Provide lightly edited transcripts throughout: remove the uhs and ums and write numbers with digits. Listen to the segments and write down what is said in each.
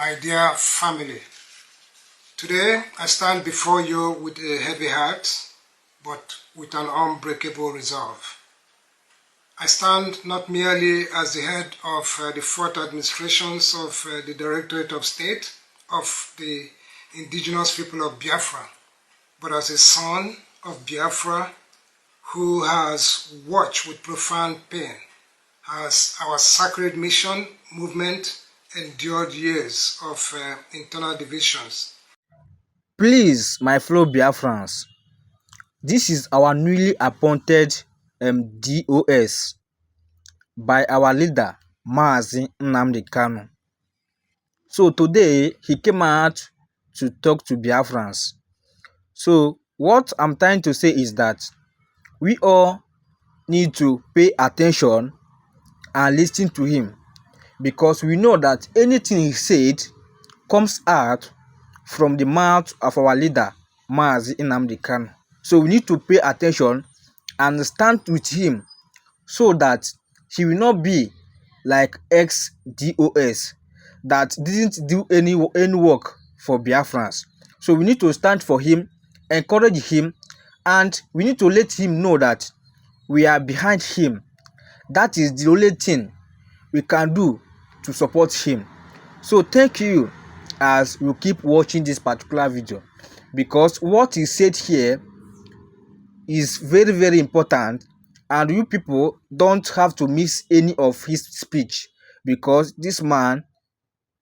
My dear family, today I stand before you with a heavy heart, but with an unbreakable resolve. I stand not merely as the head of the fourth administrations of the Directorate of State of the indigenous people of Biafra, but as a son of Biafra who has watched with profound pain as our sacred mission movement endured years of internal divisions. Please, my fellow Biafrans, this is our newly appointed DOS by our leader, Mazi Nnamdi Kanu. So today, he came out to talk to Biafrans. So what I'm trying to say is that we all need to pay attention and listen to him, because we know that anything he said comes out from the mouth of our leader, Mazi Nnamdi Kanu. So we need to pay attention and stand with him so that he will not be like ex-DOS that didn't do any work for Biafrans. So we need to stand for him, encourage him, and we need to let him know that we are behind him. That is the only thing we can do to support him. So thank you as you keep watching this particular video, because what he said here is very, very important, and you people don't have to miss any of his speech, because this man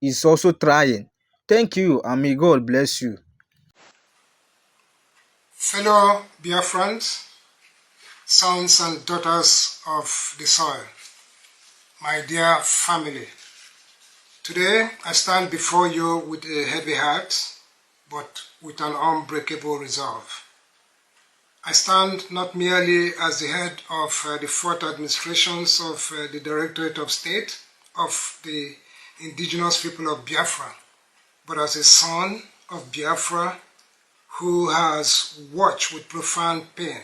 is also trying. Thank you, and may God bless you. Fellow Biafrans, sons and daughters of the soil, my dear family, today I stand before you with a heavy heart, but with an unbreakable resolve. I stand not merely as the head of the fourth administrations of the Directorate of State of the indigenous people of Biafra, but as a son of Biafra who has watched with profound pain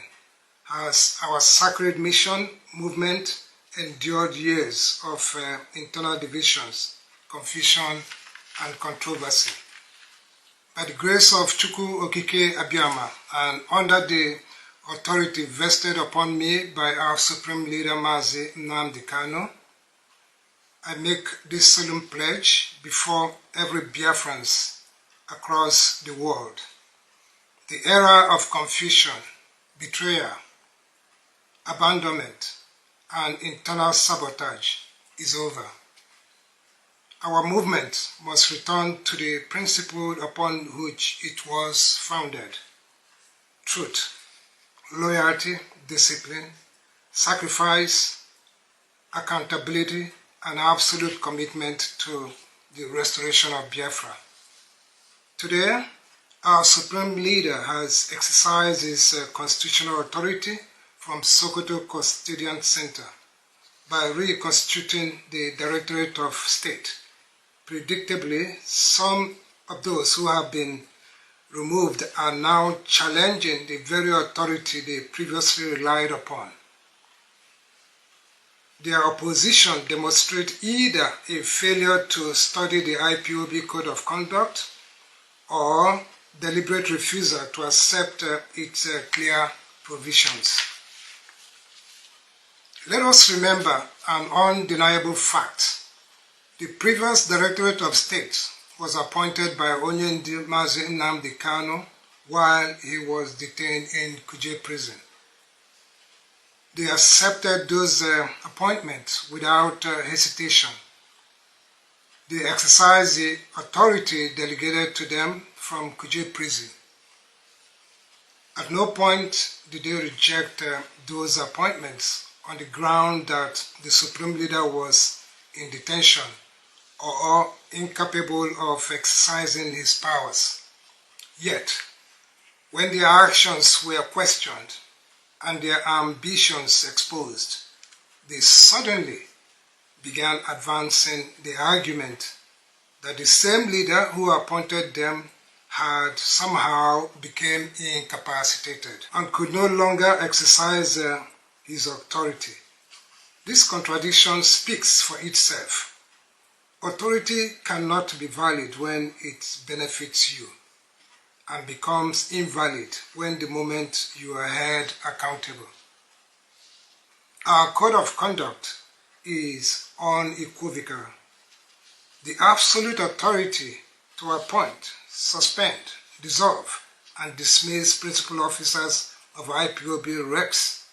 as our sacred mission movement endured years of internal divisions, confusion, and controversy. By the grace of Chukwu Okike Abiyama and under the authority vested upon me by our Supreme Leader Mazi Nnamdi Kanu, I make this solemn pledge before every Biafrans across the world. The era of confusion, betrayal, abandonment, and internal sabotage is over. Our movement must return to the principle upon which it was founded: truth, loyalty, discipline, sacrifice, accountability, and absolute commitment to the restoration of Biafra. Today, our Supreme Leader has exercised his constitutional authority from Sokoto Custodian Center by reconstituting the Directorate of State. Predictably, some of those who have been removed are now challenging the very authority they previously relied upon. Their opposition demonstrates either a failure to study the IPOB Code of Conduct or deliberate refusal to accept its clear provisions. Let us remember an undeniable fact. The previous Directorate of State was appointed by Onyendi Mazi Nnamdi Kanu while he was detained in Kuje prison. They accepted those appointments without hesitation. They exercised the authority delegated to them from Kuje prison. At no point did they reject those appointments on the ground that the Supreme Leader was in detention or incapable of exercising his powers. Yet, when their actions were questioned and their ambitions exposed, they suddenly began advancing the argument that the same leader who appointed them had somehow become incapacitated and could no longer exercise his authority. This contradiction speaks for itself. Authority cannot be valid when it benefits you and becomes invalid when the moment you are held accountable. Our code of conduct is unequivocal. The absolute authority to appoint, suspend, dissolve, and dismiss principal officers of IPOB rests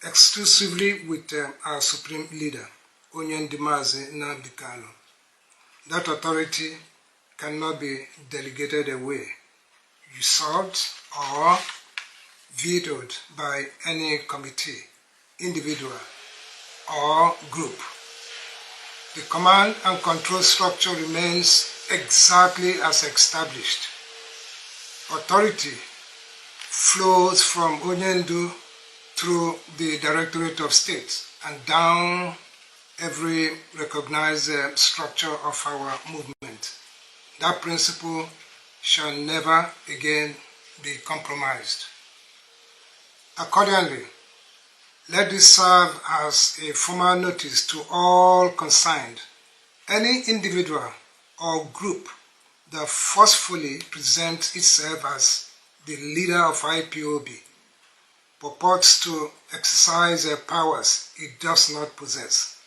exclusively with our supreme leader, Onye Ndimazi Nnamdi Kanu. That authority cannot be delegated away, usurped, or vetoed by any committee, individual, or group. The command and control structure remains exactly as established. Authority flows from Onyendu through the Directorate of State and down every recognized structure of our movement. That principle shall never again be compromised. Accordingly, let this serve as a formal notice to all concerned. Any individual or group that forcefully presents itself as the leader of IPOB purports to exercise powers it does not possess,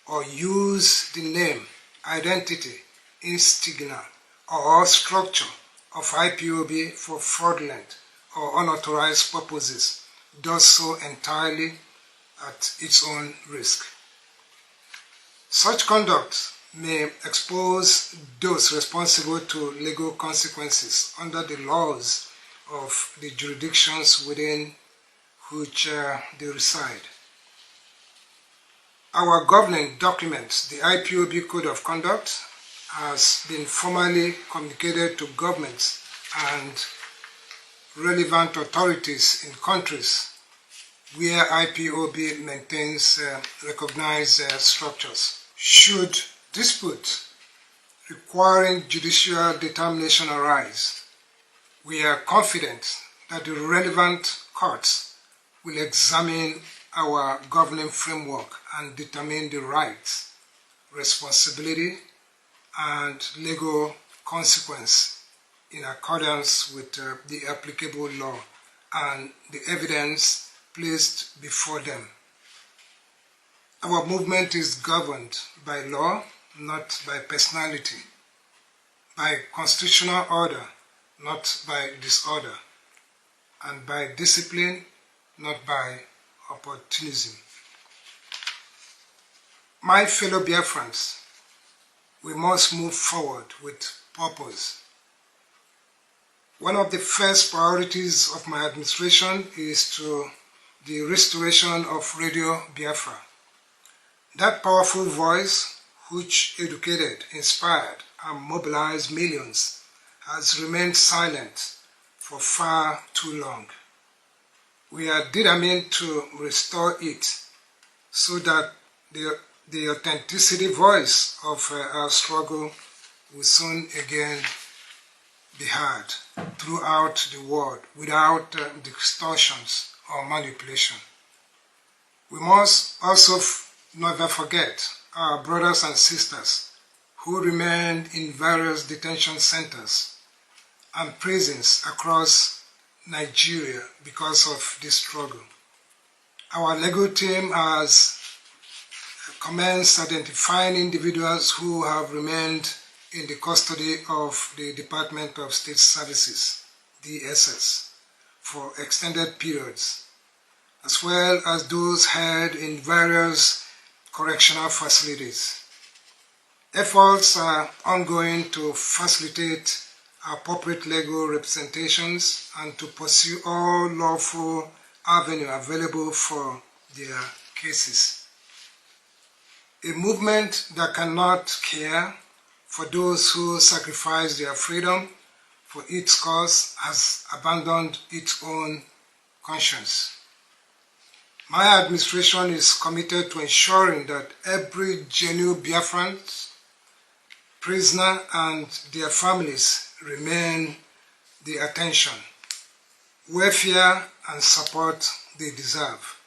or use the name, identity, insignia, or structure of IPOB for fraudulent or unauthorized purposes, does so entirely at its own risk. Such conduct may expose those responsible to legal consequences under the laws of the jurisdictions within which they reside. Our governing document, the IPOB Code of Conduct, has been formally communicated to governments and relevant authorities in countries where IPOB maintains recognized structures. Should disputes requiring judicial determination arise, we are confident that the relevant courts will examine our governing framework and determine the rights, responsibility, and legal consequence in accordance with the applicable law and the evidence placed before them. Our movement is governed by law, not by personality, by constitutional order, not by disorder, and by discipline, not by opportunism. My fellow Biafrans, we must move forward with purpose. One of the first priorities of my administration is to the restoration of Radio Biafra. That powerful voice, which educated, inspired, and mobilized millions, has remained silent for far too long. We are determined to restore it so that the authenticity voice of our struggle will soon again be heard throughout the world without distortions or manipulation. We must also never forget our brothers and sisters who remain in various detention centers and prisons across Nigeria because of this struggle. Our legal team has commenced identifying individuals who have remained in the custody of the Department of State Services, DSS, for extended periods, as well as those held in various correctional facilities. Efforts are ongoing to facilitate appropriate legal representations and to pursue all lawful avenues available for their cases. A movement that cannot care for those who sacrifice their freedom for its cause has abandoned its own conscience. My administration is committed to ensuring that every genuine Biafran, prisoner, and their families remain the attention, welfare, and support they deserve.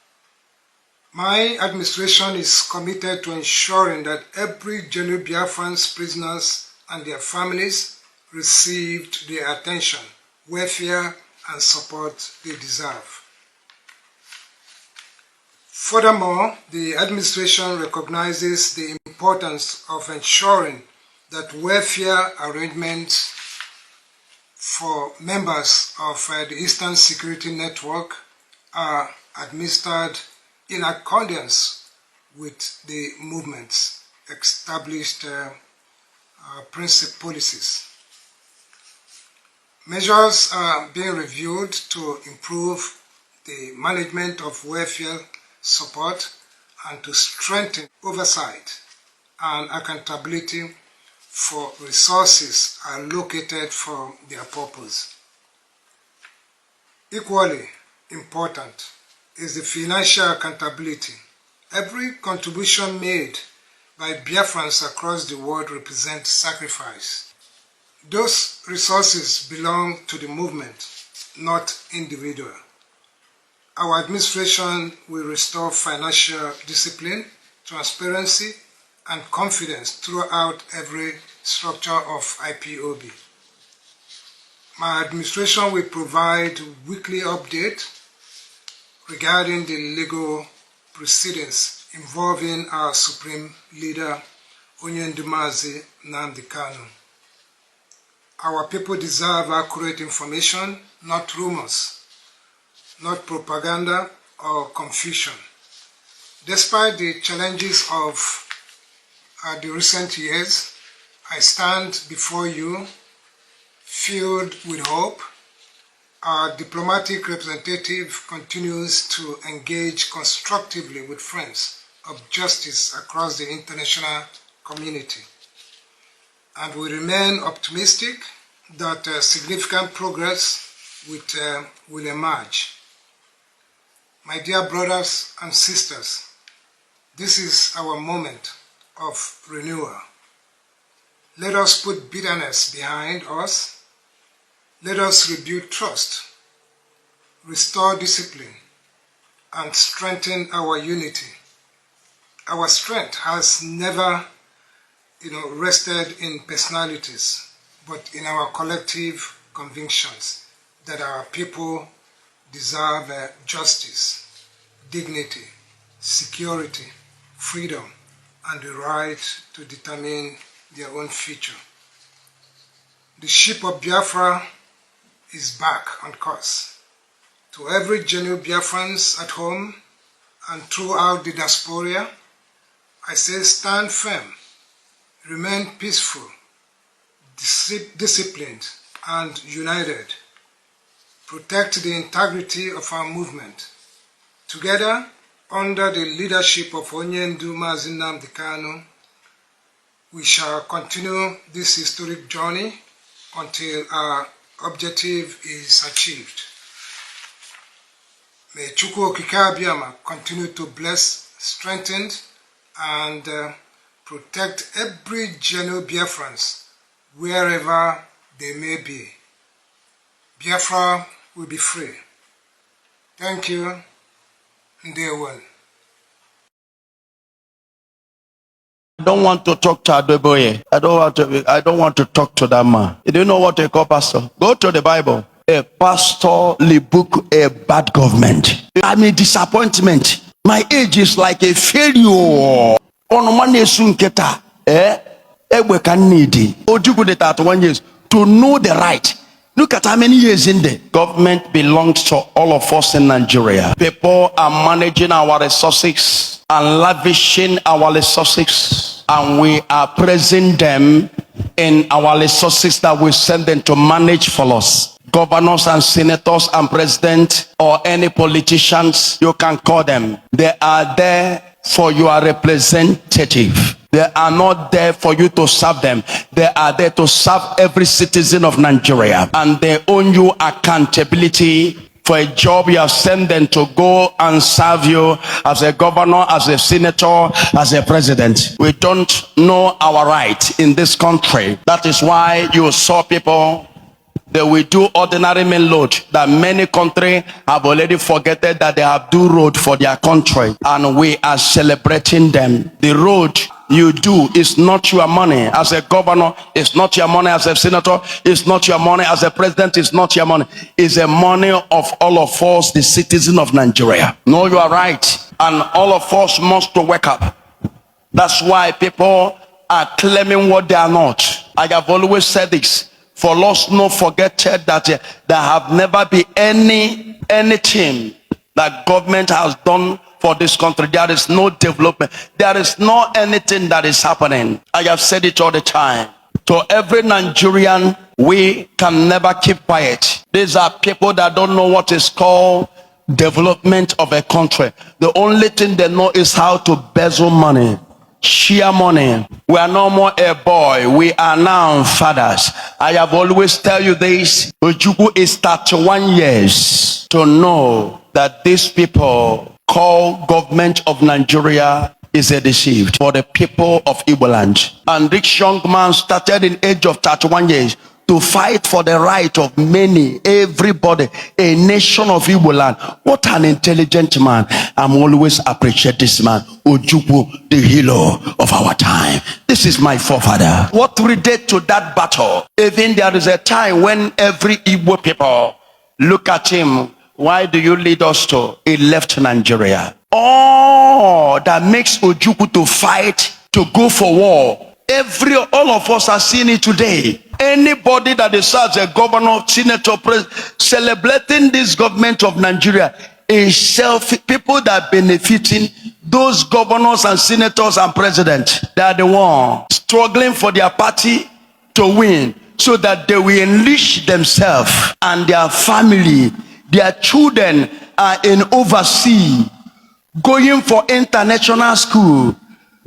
My administration is committed to ensuring that every genuine Biafrans prisoners and their families received the attention, welfare, and support they deserve. Furthermore, the administration recognizes the importance of ensuring that welfare arrangements for members of the Eastern Security Network are administered in accordance with the movement's established policies. Measures are being reviewed to improve the management of welfare support and to strengthen oversight and accountability for resources allocated for their purpose. Equally important is the financial accountability. Every contribution made by Biafrans across the world represents sacrifice. Those resources belong to the movement, not individual. Our administration will restore financial discipline, transparency, and confidence throughout every structure of IPOB. My administration will provide weekly updates regarding the legal proceedings involving our Supreme Leader, Onyendumazi Nnamdi Kanu. Our people deserve accurate information, not rumors, not propaganda or confusion. Despite the challenges of the recent years, I stand before you filled with hope. Our diplomatic representative continues to engage constructively with friends of justice across the international community. And we remain optimistic that significant progress will emerge. My dear brothers and sisters, this is our moment of renewal. Let us put bitterness behind us. Let us rebuild trust, restore discipline, and strengthen our unity. Our strength has never, rested in personalities, but in our collective convictions that our people deserve justice, dignity, security, freedom, and the right to determine their own future. The ship of Biafra is back on course. To every genuine Biafrans at home and throughout the diaspora, I say stand firm, remain peaceful, disciplined, and united. Protect the integrity of our movement. Together, under the leadership of Onyendumazi Nnamdi Kanu, we shall continue this historic journey until our objective is achieved. May Chukwu Okike Abiyama continue to bless, strengthen, and protect every genuine Biafrans wherever they may be. Biafra will be free. Thank you. Ndewo. I don't want to talk to Adeboye. I don't want to talk to that man. You don't know what they call pastor? Go to the Bible. A pastorly book, a bad government. I'm a disappointment. My age is like a failure. On Monday soon keta. We can need it. At 1 year to know the right. Look at how many years in there. Government belongs to all of us in Nigeria. People are managing our resources and lavishing our resources, and we are praising them in our resources that we send them to manage for us. Governors and senators and presidents or any politicians, you can call them. They are there for your representative. They are not there for you to serve them. They are there to serve every citizen of Nigeria. And they owe you accountability for a job you have sent them to go and serve you as a governor, as a senator, as a president. We don't know our right in this country. That is why you saw people They will do ordinary main load that many countries have already forgotten that they have do road for their country, and we are celebrating them. The road you do is not your money as a governor, it's not your money as a senator, it's not your money as a president, it's not your money, it's the money of all of us, the citizens of Nigeria. No, you are right, and all of us must wake up. That's why people are claiming what they are not. I have always said this. For us not forgetted that there have never been anything that government has done for this country. There is no development. There is no anything that is happening. I have said it all the time. To every Nigerian, we can never keep quiet. These are people that don't know what is called development of a country. The only thing they know is how to embezzle money, share money. We are no more a boy, we are now fathers. I have always tell you this. Ojukwu is 31 years to know that these people call government of Nigeria is a deceived for the people of Igbo land. And this young man started in age of 31 years to fight for the right of many, everybody, a nation of Igbo land. What an intelligent man. I'm always appreciate this man, Ojukwu, the hero of our time. This is my forefather. What relate to that battle? Even there is a time when every Igbo people look at him. Why do you lead us to? He left Nigeria. All that makes Ojukwu to fight, to go for war. All of us are seeing it today. Anybody that is as a governor, senator, president, celebrating this government of Nigeria is people that are benefiting those governors and senators and presidents. They are the ones struggling for their party to win, so that they will enrich themselves and their family. Their children are in overseas, going for international school.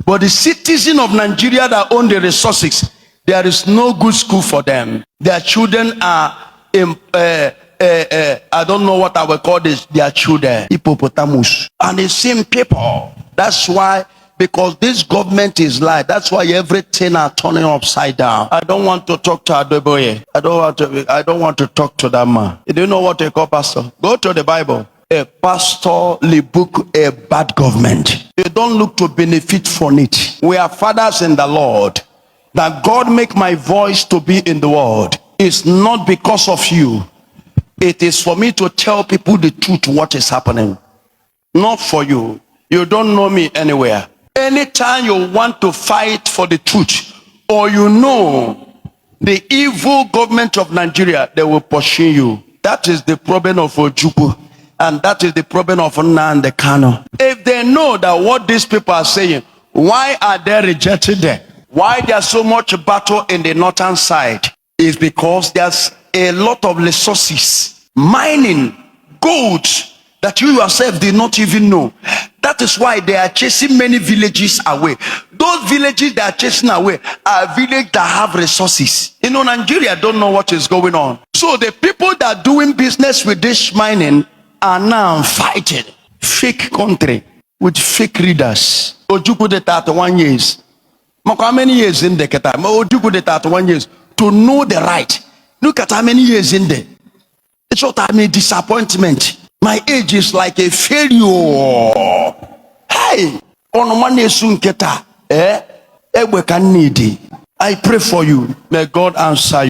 But the citizens of Nigeria that own the resources, there is no good school for them. Their children are in, I don't know what I will call this, their children, hippopotamus. And the same people. That's why, because this government is light, that's why everything are turning upside down. I don't want to talk to Adeboye. I don't want to talk to that man. You don't know what they call pastor? Go to the Bible. A pastor book a bad government. You don't look to benefit from it. We are fathers in the Lord. That God make my voice to be in the world. It's not because of you. It is for me to tell people the truth, what is happening. Not for you. You don't know me anywhere. Anytime you want to fight for the truth, or you know the evil government of Nigeria, they will pursue you. That is the problem of Ojukwu. And that is the problem of Nnamdi Kanu. If they know that what these people are saying, why are they rejecting them? Why there's so much battle in the northern side? Is because there's a lot of resources, mining, gold, that you yourself did not even know. That is why they are chasing many villages away. Those villages they are chasing away are villages that have resources. You know, Nigeria don't know what is going on. So the people that are doing business with this mining are now fighting fake country with fake leaders. Ojukwu de 31 years. How many years in the Keta? Ojukwu de 31 years to know the right. Look at how many years in there. It's what I mean, disappointment. My age is like a failure. Hey, on Monday soon Keta. I pray for you. May God answer you.